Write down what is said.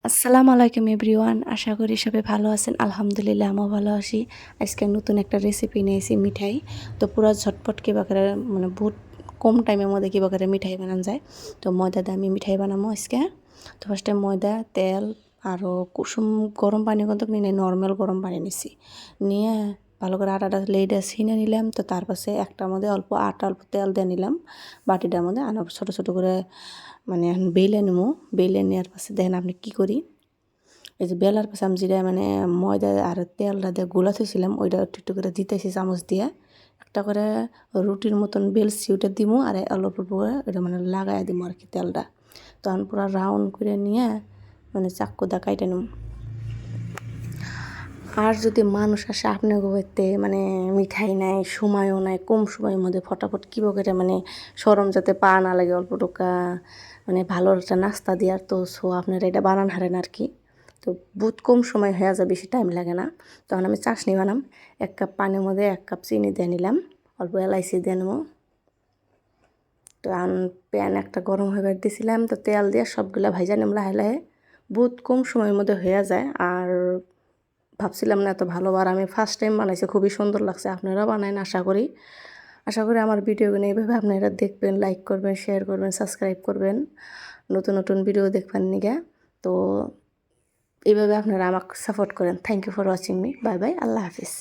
আসসালামু আলাইকুম এভরিওয়ান, আশা করি সবাই ভালো আছেন। আলহামদুলিল্লাহ আমিও ভালো আছি। আজকে নতুন একটা রেসিপি নিয়েছি মিঠাই। তো পুরো ঝটপট কীভাবে করে বহুত কম টাইমের মধ্যে কীভাবে করে মিঠাই বানানো যায়। তো ময়দা দিয়ে আমি মিঠাই বানাবো আজকে। তো ফার্স্টে ময়দা, তেল আরও কুসুম গরম পানি কিন্তু নিয়ে নর্মাল গরম পানি নিছি, নিয়ে ভালো করে আটাটা লেইডা ছিনে নিলাম। তো তার পাশে একটার মধ্যে অল্প আটা অল্প তেল দিয়ে নিলাম বাটিটার মধ্যে, আর ছোটো ছোটো করে মানে এখন বেলে নেবো। বেলে নেওয়ার পাশে দেখেন আপনি কী করি, এই যে বেলার পাশে আমি যেটা মানে ময়দা আর তেলটা দিয়ে গোলা থইছিলাম ওইটা একটু একটু করে দিতেছি চামচ দিয়ে, একটা করে রুটির মতন বেলছি ওটা দিমু, আর অল্প অল্প করে ওটা মানে লাগাই দিমু আর কি তেলটা। তখন পুরো রাউন্ড করে নিয়ে মানে চাক্কু দা কাইটে নেব। আর যদি মানুষ আসে আপনার ঘরেতে মানে মিঠাই নাই, সময়ও নাই, কম সময়ের মধ্যে ফটাফট কীভাবে করে মানে সরম যাতে পা না লাগে অল্প টোকা মানে ভালো একটা নাস্তা দেওয়ার, তো আপনারা এটা বানান হারেন আর কি। তো বহুত কম সময় হয়ে যায়, বেশি টাইম লাগে না। তখন আমি চাশনি বানাম। 1 কাপ পানির মধ্যে 1 কাপ চিনি দিয়ে নিলাম, অল্প এলাইচি দিয়ে নেবো। তো প্যান একটা গরম হয়ে দিয়েছিলাম, তো তেল দিয়ে সবগুলা ভাইজা নিলাম লাহে লাহে। বহুত কম সময়ের মধ্যে হয়ে যায়। আর ভাবছিলাম না এত ভালো, আর আমি ফার্স্ট টাইম বানাইছি, খুবই সুন্দর লাগছে। আপনারা বানাইন আশা করি আমার ভিডিওগুলো এইভাবে আপনারা দেখবেন, লাইক করবেন, শেয়ার করবেন, সাবস্ক্রাইব করবেন, নতুন নতুন ভিডিও দেখবেন নিগা। তো এইভাবে আপনারা আমাকে সাপোর্ট করেন। Thank you for watching me. Bye bye, আল্লাহ হাফিজ।